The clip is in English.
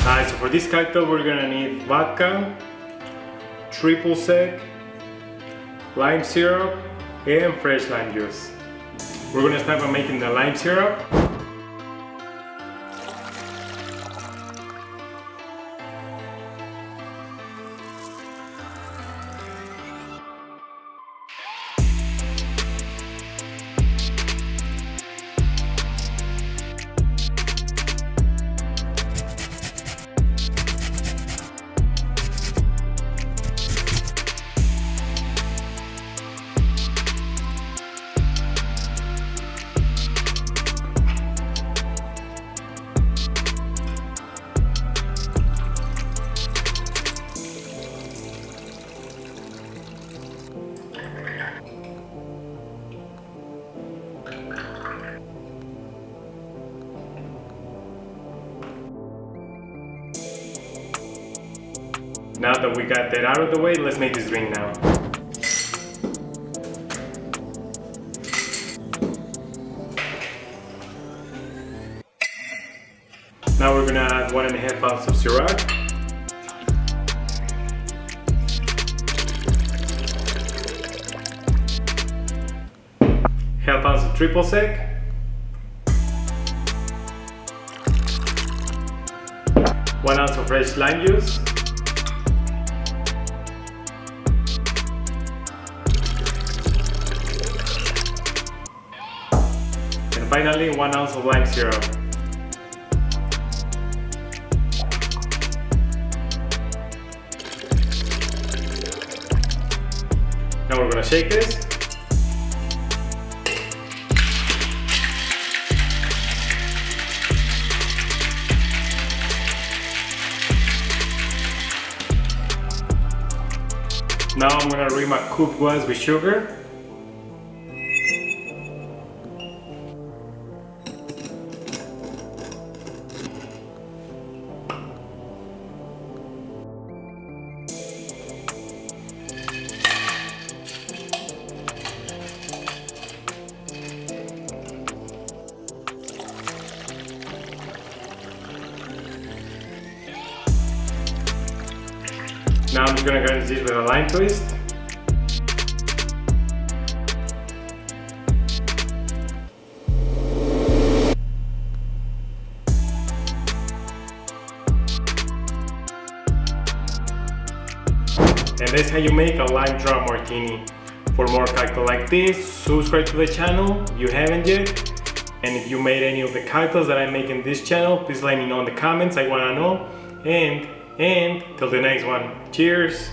Alright, so for this cocktail we're gonna need vodka, triple sec, lime syrup, and fresh lime juice. We're gonna start by making the lime syrup. Now that we got that out of the way, let's make this drink now. Now we're gonna add 1.5 ounces of Syrah, half ounce of triple sec, 1 ounce of fresh lime juice, and finally 1 ounce of lime syrup. Now we're gonna shake this. Now I'm gonna rim my cooked glass with sugar. Now I'm just gonna garnish this with a lime twist. And that's how you make a lime drop martini. For more cocktails like this, subscribe to the channel if you haven't yet. And if you made any of the cocktails that I make in this channel, please let me know in the comments, I wanna know. And till the next one, cheers!